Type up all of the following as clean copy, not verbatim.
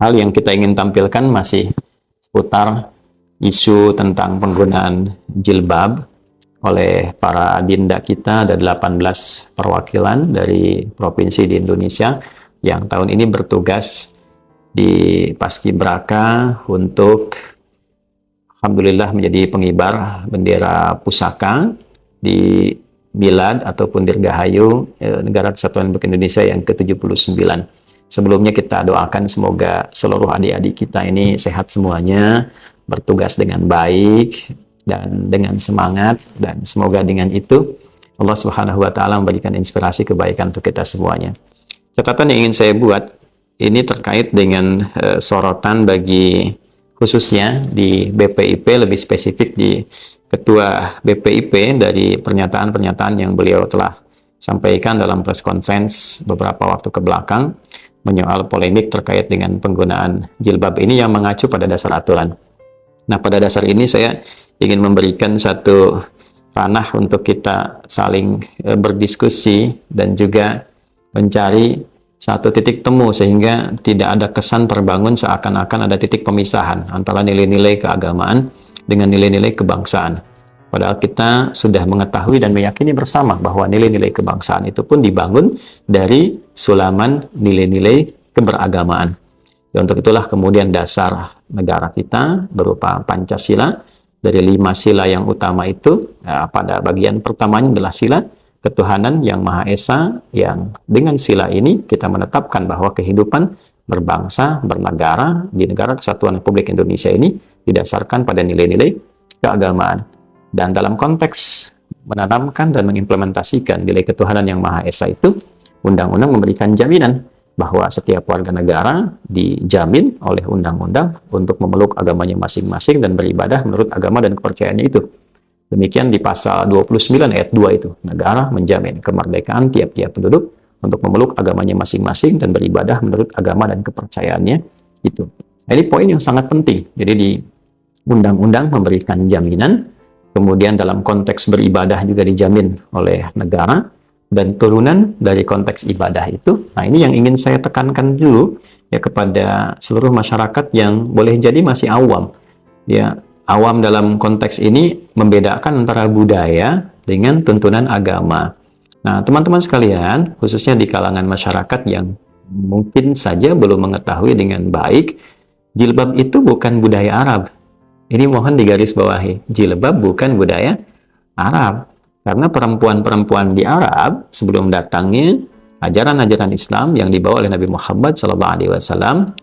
hal yang kita ingin tampilkan masih seputar isu tentang penggunaan jilbab oleh para dinda kita. Ada 18 perwakilan dari provinsi di Indonesia yang tahun ini bertugas di Paskibraka untuk alhamdulillah menjadi pengibar bendera pusaka di Milad ataupun Dirgahayu Negara Kesatuan Republik Indonesia yang ke-79. Sebelumnya kita doakan semoga seluruh adik-adik kita ini sehat semuanya, bertugas dengan baik dan dengan semangat, dan semoga dengan itu Allah Subhanahu wa taala memberikan inspirasi kebaikan untuk kita semuanya. Catatan yang ingin saya buat ini terkait dengan sorotan bagi khususnya di BPIP, lebih spesifik di Ketua BPIP dari pernyataan-pernyataan yang beliau telah sampaikan dalam press conference beberapa waktu ke belakang menyoal polemik terkait dengan penggunaan jilbab ini yang mengacu pada dasar aturan. Nah, pada dasar ini saya ingin memberikan satu ranah untuk kita saling berdiskusi dan juga mencari satu titik temu sehingga tidak ada kesan terbangun seakan-akan ada titik pemisahan antara nilai-nilai keagamaan dengan nilai-nilai kebangsaan. Padahal kita sudah mengetahui dan meyakini bersama bahwa nilai-nilai kebangsaan itu pun dibangun dari sulaman nilai-nilai keberagamaan. Ya, untuk itulah kemudian dasar negara kita berupa Pancasila. Dari 5 sila yang utama itu, pada bagian pertamanya adalah sila ketuhanan yang Maha Esa, yang dengan sila ini kita menetapkan bahwa kehidupan berbangsa, bernegara di Negara Kesatuan Republik Indonesia ini didasarkan pada nilai-nilai keagamaan. Dan dalam konteks menanamkan dan mengimplementasikan nilai ketuhanan yang Maha Esa itu, undang-undang memberikan jaminan bahwa setiap warga negara dijamin oleh undang-undang untuk memeluk agamanya masing-masing dan beribadah menurut agama dan kepercayaannya itu. Demikian di pasal 29 ayat 2 itu, negara menjamin kemerdekaan tiap-tiap penduduk untuk memeluk agamanya masing-masing dan beribadah menurut agama dan kepercayaannya itu. Nah, ini poin yang sangat penting. Jadi di undang-undang memberikan jaminan, kemudian dalam konteks beribadah juga dijamin oleh negara, dan turunan dari konteks ibadah itu. Nah, ini yang ingin saya tekankan dulu ya kepada seluruh masyarakat yang boleh jadi masih awam. Ya, awam dalam konteks ini membedakan antara budaya dengan tuntunan agama. Nah, teman-teman sekalian, khususnya di kalangan masyarakat yang mungkin saja belum mengetahui dengan baik, jilbab itu bukan budaya Arab. Ini mohon digarisbawahi, jilbab bukan budaya Arab. Karena perempuan-perempuan di Arab sebelum datangnya ajaran-ajaran Islam yang dibawa oleh Nabi Muhammad SAW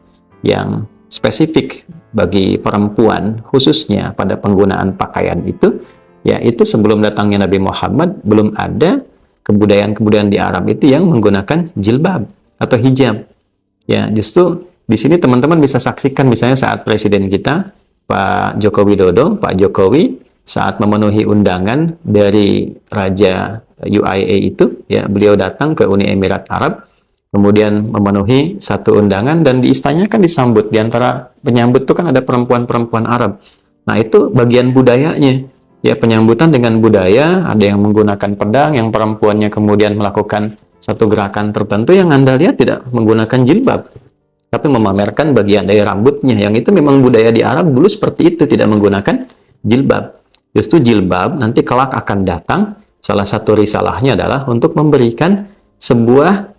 yang spesifik bagi perempuan khususnya pada penggunaan pakaian itu, ya itu sebelum datangnya Nabi Muhammad belum ada kebudayaan-kebudayaan di Arab itu yang menggunakan jilbab atau hijab. Ya, justru di sini teman-teman bisa saksikan misalnya saat Presiden kita Pak Joko Widodo, Pak Jokowi saat memenuhi undangan dari Raja UAE itu, ya beliau datang ke Uni Emirat Arab, kemudian memenuhi satu undangan dan di istananya kan disambut. Di antara penyambut itu kan ada perempuan-perempuan Arab. Nah, itu bagian budayanya. Ya, penyambutan dengan budaya, ada yang menggunakan pedang, yang perempuannya kemudian melakukan satu gerakan tertentu yang Anda lihat tidak menggunakan jilbab, tapi memamerkan bagian dari rambutnya. Yang itu memang budaya di Arab dulu seperti itu, tidak menggunakan jilbab. Justru jilbab nanti kelak akan datang, salah satu risalahnya adalah untuk memberikan sebuah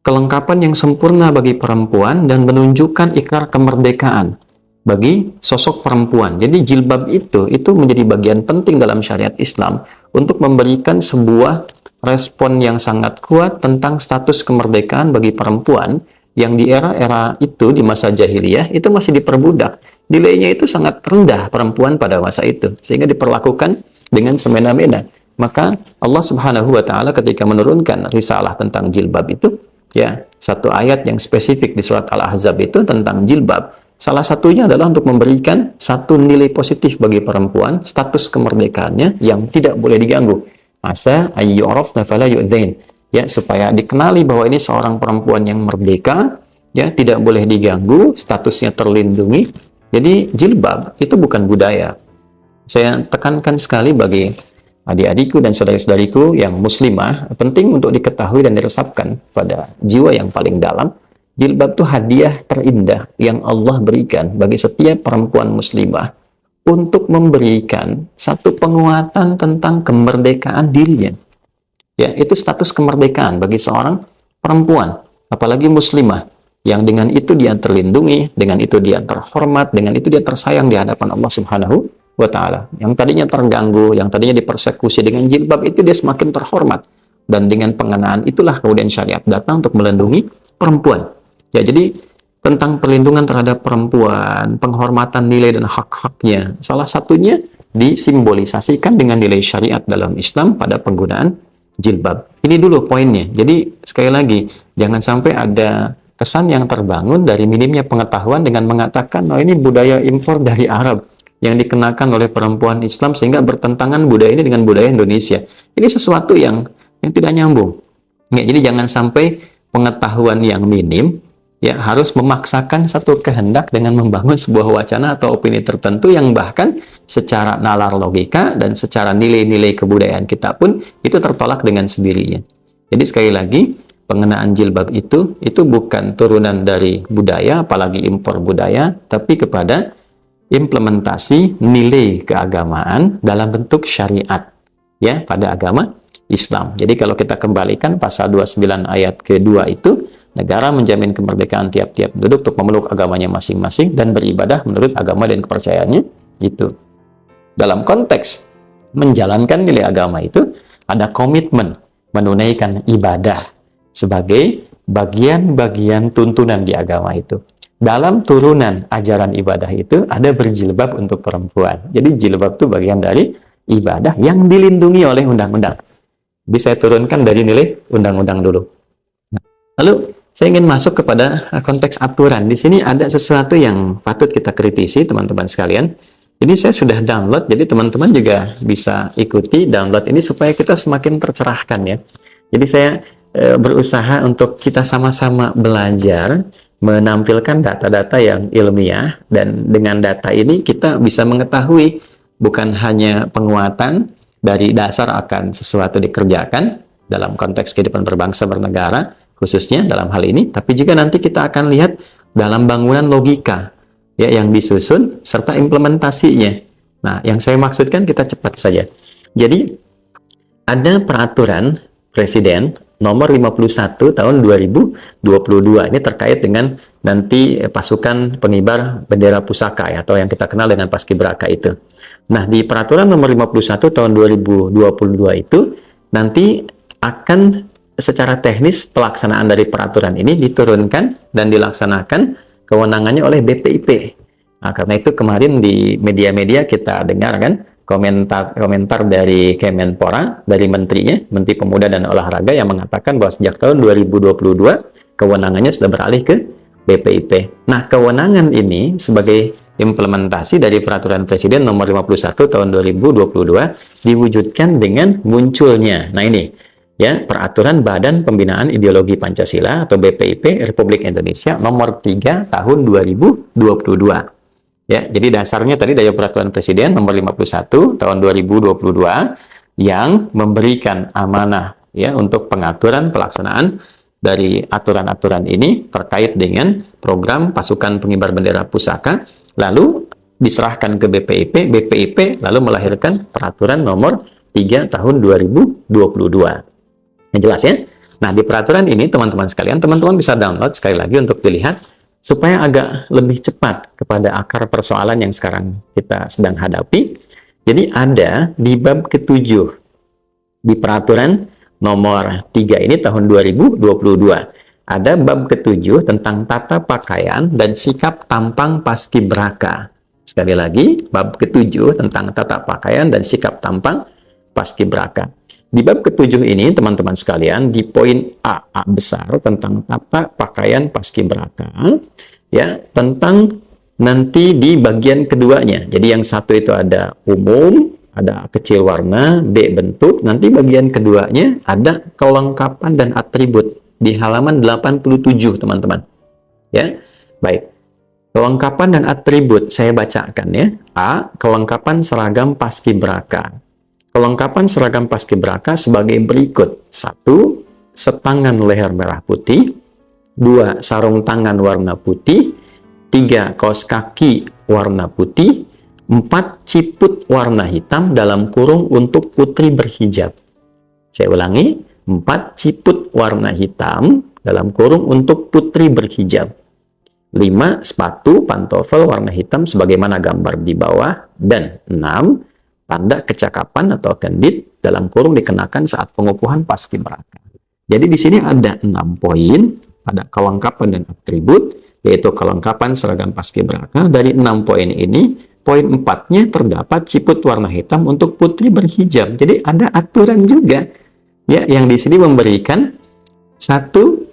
kelengkapan yang sempurna bagi perempuan dan menunjukkan ikrar kemerdekaan bagi sosok perempuan. Jadi jilbab itu menjadi bagian penting dalam syariat Islam untuk memberikan sebuah respon yang sangat kuat tentang status kemerdekaan bagi perempuan yang di era-era itu, di masa jahiliyah, itu masih diperbudak. Nilainya itu sangat rendah perempuan pada masa itu, sehingga diperlakukan dengan semena-mena. Maka Allah Subhanahu wa Ta'ala ketika menurunkan risalah tentang jilbab itu, ya satu ayat yang spesifik di surat Al-Ahzab itu tentang jilbab, salah satunya adalah untuk memberikan satu nilai positif bagi perempuan, status kemerdekaannya yang tidak boleh diganggu. Asa ayyurafna fala yu'dzain. Ya, supaya dikenali bahwa ini seorang perempuan yang merdeka, ya tidak boleh diganggu, statusnya terlindungi. Jadi jilbab itu bukan budaya. Saya tekankan sekali bagi adik-adikku dan saudari-saudariku yang muslimah, penting untuk diketahui dan diresapkan pada jiwa yang paling dalam Jilbab itu hadiah terindah yang Allah berikan bagi setiap perempuan muslimah untuk memberikan satu penguatan tentang kemerdekaan dirinya. Ya, itu status kemerdekaan bagi seorang perempuan, apalagi muslimah, yang dengan itu dia terlindungi, dengan itu dia terhormat, dengan itu dia tersayang di hadapan Allah Subhanahu wa Ta'ala. Yang tadinya terganggu, yang tadinya dipersekusi, dengan jilbab itu dia semakin terhormat. Dan dengan pengenaan itulah kemudian syariat datang untuk melindungi perempuan. Ya, jadi tentang perlindungan terhadap perempuan, penghormatan nilai dan hak-haknya, salah satunya disimbolisasikan dengan nilai syariat dalam Islam pada penggunaan jilbab. Ini dulu poinnya. Jadi sekali lagi, jangan sampai ada kesan yang terbangun dari minimnya pengetahuan dengan mengatakan, oh ini budaya impor dari Arab yang dikenakan oleh perempuan Islam sehingga bertentangan budaya ini dengan budaya Indonesia. Ini sesuatu yang tidak nyambung. Ya, jadi jangan sampai pengetahuan yang minim ya harus memaksakan satu kehendak dengan membangun sebuah wacana atau opini tertentu yang bahkan secara nalar logika dan secara nilai-nilai kebudayaan kita pun itu tertolak dengan sendirinya. Jadi sekali lagi, pengenaan jilbab itu bukan turunan dari budaya, apalagi impor budaya, tapi kepada implementasi nilai keagamaan dalam bentuk syariat ya pada agama Islam. Jadi kalau kita kembalikan pasal 29 ayat kedua itu, negara menjamin kemerdekaan tiap-tiap penduduk untuk memeluk agamanya masing-masing dan beribadah menurut agama dan kepercayaannya. Itu dalam konteks menjalankan nilai agama itu ada komitmen menunaikan ibadah sebagai bagian-bagian tuntunan di agama itu. Dalam turunan ajaran ibadah itu ada berjilbab untuk perempuan. Jadi jilbab itu bagian dari ibadah yang dilindungi oleh undang-undang. Jadi saya turunkan dari nilai undang-undang dulu. Lalu saya ingin masuk kepada konteks aturan. Di sini ada sesuatu yang patut kita kritisi, teman-teman sekalian. Jadi saya sudah download, jadi teman-teman juga bisa ikuti download ini supaya kita semakin tercerahkan ya. Jadi saya berusaha untuk kita sama-sama belajar menampilkan data-data yang ilmiah, dan dengan data ini kita bisa mengetahui bukan hanya penguatan dari dasar akan sesuatu dikerjakan dalam konteks kehidupan berbangsa bernegara, khususnya dalam hal ini, tapi juga nanti kita akan lihat dalam bangunan logika ya yang disusun serta implementasinya. Nah, yang saya maksudkan kita cepat saja. Jadi ada peraturan Presiden nomor 51 tahun 2022 ini terkait dengan nanti pasukan pengibar bendera pusaka ya, atau yang kita kenal dengan Paskibraka itu. Nah, di peraturan nomor 51 tahun 2022 itu nanti akan secara teknis pelaksanaan dari peraturan ini diturunkan dan dilaksanakan kewenangannya oleh BPIP. Nah, karena itu kemarin di media-media kita dengar kan komentar dari Kemenpora, dari menterinya, Menteri Pemuda dan Olahraga, yang mengatakan bahwa sejak tahun 2022 kewenangannya sudah beralih ke BPIP. Nah, kewenangan ini sebagai implementasi dari peraturan Presiden nomor 51 tahun 2022 diwujudkan dengan munculnya. Nah, ini ya, peraturan Badan Pembinaan Ideologi Pancasila atau BPIP Republik Indonesia nomor 3 tahun 2022. Ya, jadi dasarnya tadi dari peraturan Presiden nomor 51 tahun 2022 yang memberikan amanah ya untuk pengaturan pelaksanaan dari aturan-aturan ini terkait dengan program pasukan pengibar bendera pusaka, lalu diserahkan ke BPIP, BPIP lalu melahirkan peraturan nomor 3 tahun 2022. Yang jelas ya. Nah, di peraturan ini teman-teman sekalian, teman-teman bisa download sekali lagi untuk dilihat supaya agak lebih cepat kepada akar persoalan yang sekarang kita sedang hadapi. Jadi ada di bab ke-7 di peraturan nomor 3 ini tahun 2022. Ada bab ke-7 tentang tata pakaian dan sikap tampang paskibraka. Sekali lagi, bab ke-7 tentang tata pakaian dan sikap tampang paskibraka. Di bab ke-7 ini, teman-teman sekalian, di poin A besar tentang tata pakaian paskibraka, ya, tentang nanti di bagian keduanya. Jadi yang satu itu ada umum, ada kecil warna, B bentuk, nanti bagian keduanya ada kelengkapan dan atribut di halaman 87, teman-teman. Ya, baik. Kelengkapan dan atribut saya bacakan ya. A, kelengkapan seragam paskibraka. Kelengkapan seragam paskibraka sebagai berikut. 1. Setangan leher merah putih. 2 sarung tangan warna putih, 3 kaos kaki warna putih, 4 ciput warna hitam dalam kurung untuk putri berhijab. Saya ulangi, 4 ciput warna hitam dalam kurung untuk putri berhijab. 5 sepatu pantofel warna hitam sebagaimana gambar di bawah. Dan 6 tanda kecakapan atau kendit dalam kurung dikenakan saat pengukuhan paskibraka. Jadi di sini ada 6 poin, ada kelengkapan dan atribut, yaitu kelengkapan seragam paskibraka. Dari 6 poin ini, poin 4-nya terdapat ciput warna hitam untuk putri berhijab. Jadi ada aturan juga, ya, yang di sini memberikan satu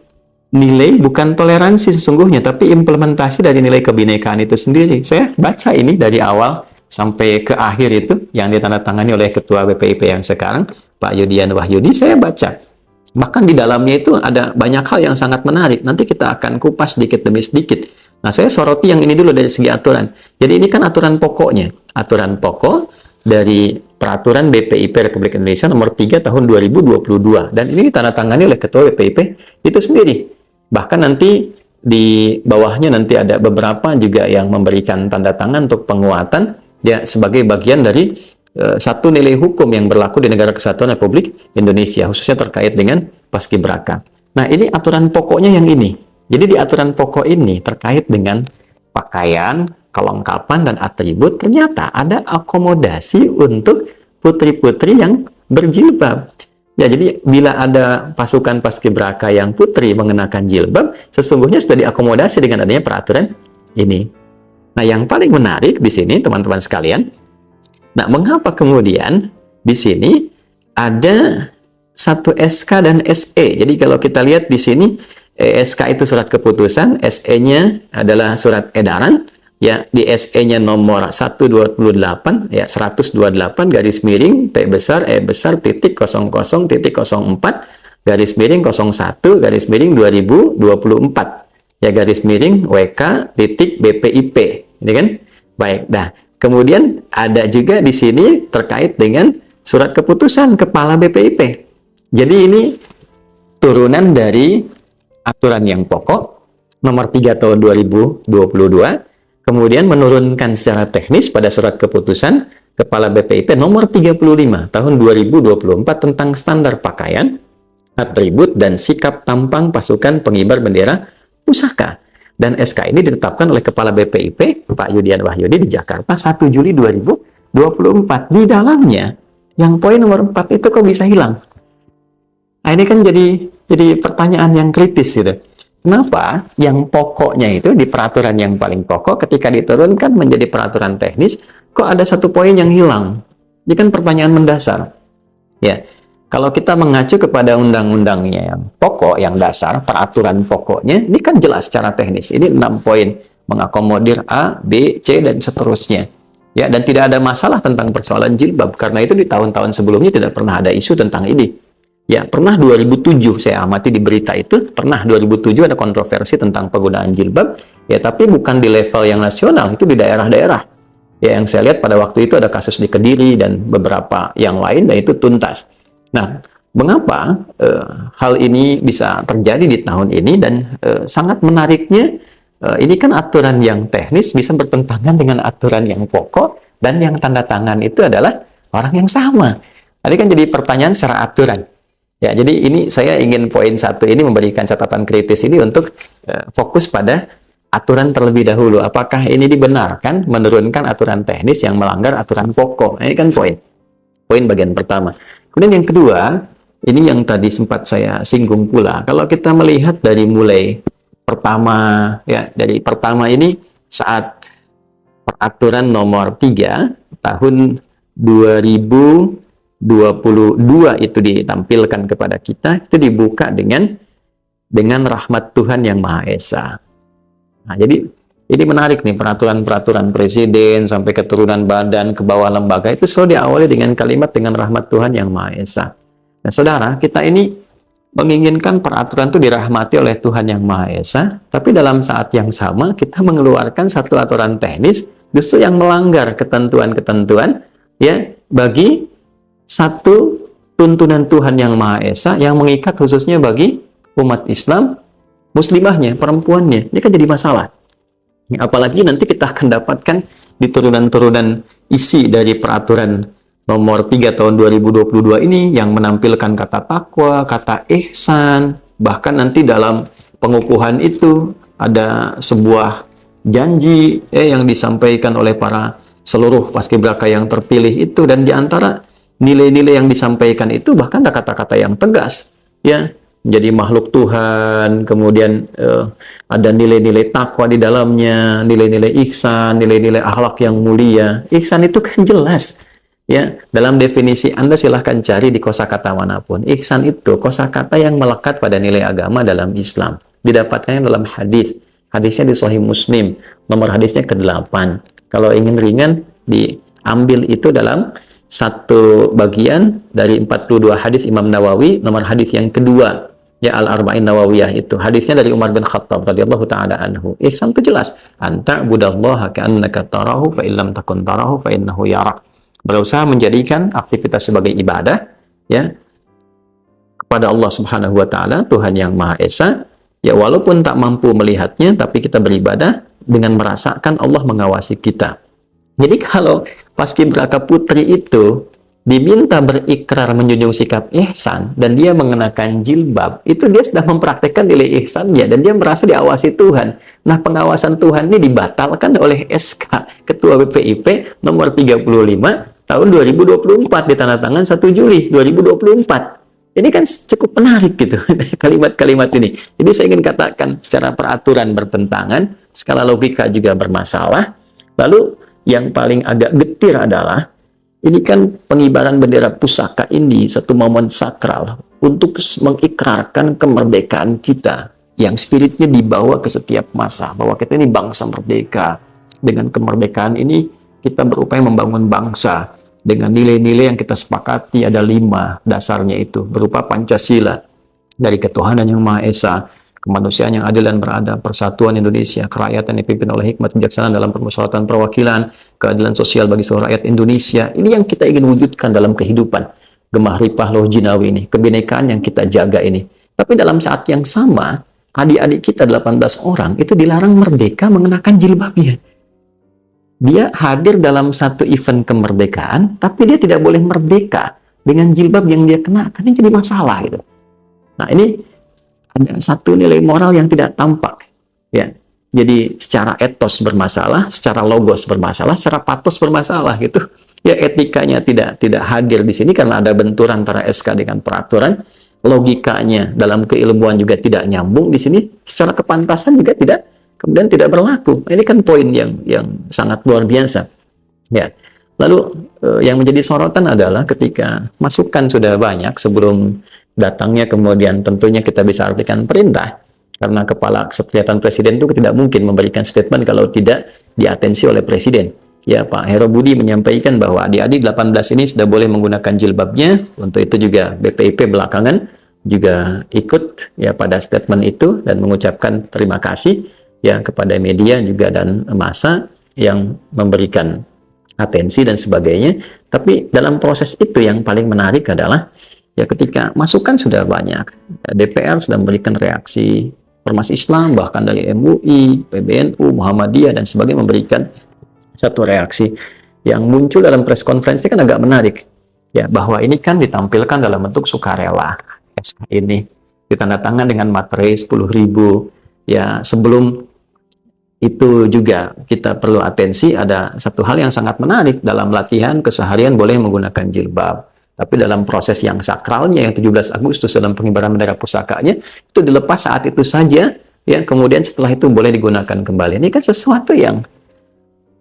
nilai, bukan toleransi sesungguhnya, tapi implementasi dari nilai kebinekaan itu sendiri. Saya baca ini dari awal sampai ke akhir itu, yang ditandatangani oleh Ketua BPIP yang sekarang, Pak Yudian Wahyudi, saya baca. Bahkan di dalamnya itu ada banyak hal yang sangat menarik. Nanti kita akan kupas sedikit demi sedikit. Nah, saya soroti yang ini dulu dari segi aturan. Jadi ini kan aturan pokoknya. Aturan pokok dari Peraturan BPIP Republik Indonesia nomor 3 tahun 2022. Dan ini ditandatangani oleh Ketua BPIP itu sendiri. Bahkan nanti di bawahnya nanti ada beberapa juga yang memberikan tanda tangan untuk penguatan, ya, sebagai bagian dari satu nilai hukum yang berlaku di Negara Kesatuan Republik Indonesia, khususnya terkait dengan paskibraka. Nah, ini aturan pokoknya yang ini. Jadi di aturan pokok ini terkait dengan pakaian, kelengkapan, dan atribut, ternyata ada akomodasi untuk putri-putri yang berjilbab. Ya, jadi bila ada pasukan paskibraka yang putri mengenakan jilbab, sesungguhnya sudah diakomodasi dengan adanya peraturan ini. Nah, yang paling menarik di sini, teman-teman sekalian, nah, mengapa kemudian di sini ada satu SK dan SE? Jadi kalau kita lihat di sini, SK itu surat keputusan, SE-nya adalah surat edaran. Ya, di SE-nya nomor 128, ya, 128 garis miring P besar E besar titik 00 titik 04 garis miring 01 garis miring 2024, ya, garis miring WK titik BPIP. Ini kan? Baik. Nah, kemudian ada juga di sini terkait dengan surat keputusan Kepala BPIP. Jadi ini turunan dari aturan yang pokok nomor 3 tahun 2022. Kemudian menurunkan secara teknis pada surat keputusan Kepala BPIP nomor 35 tahun 2024 tentang standar pakaian, atribut, dan sikap tampang pasukan pengibar bendera pusaka. Dan SK ini ditetapkan oleh Kepala BPIP Pak Yudian Wahyudi di Jakarta 1 Juli 2024. Di dalamnya, yang poin nomor 4 itu kok bisa hilang? Nah, ini kan jadi pertanyaan yang kritis gitu. Kenapa yang pokoknya itu di peraturan yang paling pokok ketika diturunkan menjadi peraturan teknis, kok ada satu poin yang hilang? Ini kan pertanyaan mendasar. Ya, kalau kita mengacu kepada undang-undangnya yang pokok, yang dasar, peraturan pokoknya, ini kan jelas secara teknis. Ini 6 poin mengakomodir A, B, C, dan seterusnya. Ya, dan tidak ada masalah tentang persoalan jilbab. Karena itu di tahun-tahun sebelumnya tidak pernah ada isu tentang ini. Ya, pernah 2007 saya amati di berita itu, pernah 2007 ada kontroversi tentang penggunaan jilbab, ya, tapi bukan di level yang nasional, itu di daerah-daerah. Ya, yang saya lihat pada waktu itu ada kasus di Kediri dan beberapa yang lain, dan itu tuntas. Nah, mengapa hal ini bisa terjadi di tahun ini, dan sangat menariknya, ini kan aturan yang teknis bisa bertentangan dengan aturan yang pokok, dan yang tanda tangan itu adalah orang yang sama. Tadi kan jadi pertanyaan secara aturan. Ya, jadi ini saya ingin poin 1 ini memberikan catatan kritis ini untuk fokus pada aturan terlebih dahulu. Apakah ini dibenarkan menurunkan aturan teknis yang melanggar aturan pokok? Nah, ini kan poin bagian pertama. Kemudian yang kedua, ini yang tadi sempat saya singgung pula. Kalau kita melihat dari mulai pertama, ya, dari pertama ini saat peraturan nomor 3 tahun 2022 itu ditampilkan kepada kita, itu dibuka dengan rahmat Tuhan yang Maha Esa. Nah, jadi ini menarik nih, peraturan-peraturan presiden sampai keturunan badan ke bawah lembaga itu selalu diawali dengan kalimat dengan rahmat Tuhan yang Maha Esa. Nah, saudara, kita ini menginginkan peraturan itu dirahmati oleh Tuhan yang Maha Esa, tapi dalam saat yang sama kita mengeluarkan satu aturan teknis justru yang melanggar ketentuan-ketentuan, ya, bagi satu tuntunan Tuhan yang Maha Esa yang mengikat khususnya bagi umat Islam muslimahnya, perempuannya. Ini kan jadi masalah. Apalagi nanti kita akan dapatkan di turunan-turunan isi dari peraturan nomor 3 tahun 2022 ini yang menampilkan kata takwa, kata ihsan, bahkan nanti dalam pengukuhan itu ada sebuah janji yang disampaikan oleh para seluruh paskibraka yang terpilih itu, dan di antara nilai-nilai yang disampaikan itu bahkan ada kata-kata yang tegas, ya, menjadi makhluk Tuhan, kemudian ada nilai-nilai takwa di dalamnya, nilai-nilai ihsan, nilai-nilai akhlak yang mulia. Ihsan itu kan jelas, ya, dalam definisi Anda silahkan cari di kosakata manapun. Ihsan itu kosakata yang melekat pada nilai agama dalam Islam. Didapatkannya dalam hadis. Hadisnya di Sahih Muslim, nomor hadisnya ke-8. Kalau ingin ringan, diambil itu dalam satu bagian dari 42 hadis Imam Nawawi, nomor hadis yang kedua, ya, Al-Arba'in Nawawiyah itu. Hadisnya dari Umar bin Khattab radhiyallahu taala anhu. Ihsan itu jelas, anta budallaha ka'annaka tarahu fa illam takun tarahu fa innahu yarak. Berusaha menjadikan aktivitas sebagai ibadah, ya, kepada Allah Subhanahu wa taala, Tuhan yang Maha Esa. Ya, walaupun tak mampu melihatnya, tapi kita beribadah dengan merasakan Allah mengawasi kita. Jadi kalau paskibraka putri itu diminta berikrar menjunjung sikap ihsan dan dia mengenakan jilbab, itu dia sudah mempraktekkan nilai ihsannya dan dia merasa diawasi Tuhan. Nah, pengawasan Tuhan ini dibatalkan oleh SK Ketua BPIP nomor 35 tahun 2024 ditandatangan 1 Juli 2024. Ini kan cukup menarik gitu kalimat-kalimat ini. Jadi saya ingin katakan secara peraturan bertentangan, skala logika juga bermasalah. Lalu yang paling agak getir adalah ini kan pengibaran bendera pusaka ini satu momen sakral untuk mengikrarkan kemerdekaan kita yang spiritnya dibawa ke setiap masa, bahwa kita ini bangsa merdeka. Dengan kemerdekaan ini kita berupaya membangun bangsa dengan nilai-nilai yang kita sepakati, ada 5 dasarnya itu, berupa Pancasila, dari ketuhanan yang Maha Esa, kemanusiaan yang adil dan beradab, persatuan Indonesia, kerakyatan yang dipimpin oleh hikmat kebijaksanaan dalam permusyawaratan perwakilan, keadilan sosial bagi seluruh rakyat Indonesia. Ini yang kita ingin wujudkan dalam kehidupan. Gemah ripah loh jinawi ini, kebinekaan yang kita jaga ini. Tapi dalam saat yang sama, adik-adik kita 18 orang itu dilarang merdeka mengenakan jilbabnya. Dia hadir dalam satu event kemerdekaan, tapi dia tidak boleh merdeka dengan jilbab yang dia kenakan. Ini jadi masalah gitu. Nah, ini ada satu nilai moral yang tidak tampak, ya. Jadi secara etos bermasalah, secara logos bermasalah, secara patos bermasalah gitu. Ya, etikanya tidak hadir di sini karena ada benturan antara SK dengan peraturan. Logikanya dalam keilmuan juga tidak nyambung di sini. Secara kepantasan juga kemudian tidak berlaku. Ini kan poin yang sangat luar biasa. Ya. Lalu yang menjadi sorotan adalah ketika masukan sudah banyak sebelum datangnya, kemudian tentunya kita bisa artikan perintah. Karena kepala kesekretariatan presiden itu tidak mungkin memberikan statement kalau tidak diatensi oleh presiden. Ya, Pak Hero Budi menyampaikan bahwa adik-adik 18 ini sudah boleh menggunakan jilbabnya. Untuk itu juga BPIP belakangan juga ikut ya pada statement itu dan mengucapkan terima kasih ya kepada media juga dan massa yang memberikan atensi dan sebagainya. Tapi dalam proses itu yang paling menarik adalah ya ketika masukan sudah banyak, DPR sudah memberikan reaksi, Ormas Islam bahkan dari MUI, PBNU, Muhammadiyah dan sebagainya memberikan satu reaksi. Yang muncul dalam press conference kan agak menarik ya, bahwa ini kan ditampilkan dalam bentuk sukarela. SK ini ditandatangan dengan materai 10.000 ya. Sebelum itu juga kita perlu atensi, ada satu hal yang sangat menarik dalam latihan keseharian boleh menggunakan jilbab, tapi dalam proses yang sakralnya yang 17 Agustus dalam pengibaran bendera pusakanya itu dilepas saat itu saja ya, kemudian setelah itu boleh digunakan kembali. Ini kan sesuatu yang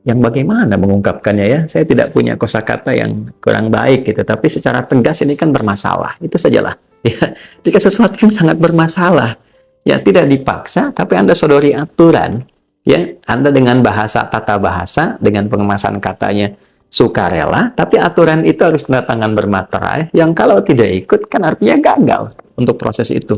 bagaimana mengungkapkannya ya, saya tidak punya kosakata yang kurang baik gitu, tapi secara tegas ini kan bermasalah, itu sajalah ya. Jika sesuatu yang sangat bermasalah ya tidak dipaksa, tapi Anda sodori aturan ya, Anda dengan bahasa, tata bahasa, dengan pengemasan katanya sukarela, tapi aturan itu harus tanda tangan bermaterai, yang kalau tidak ikut kan artinya gagal untuk proses itu.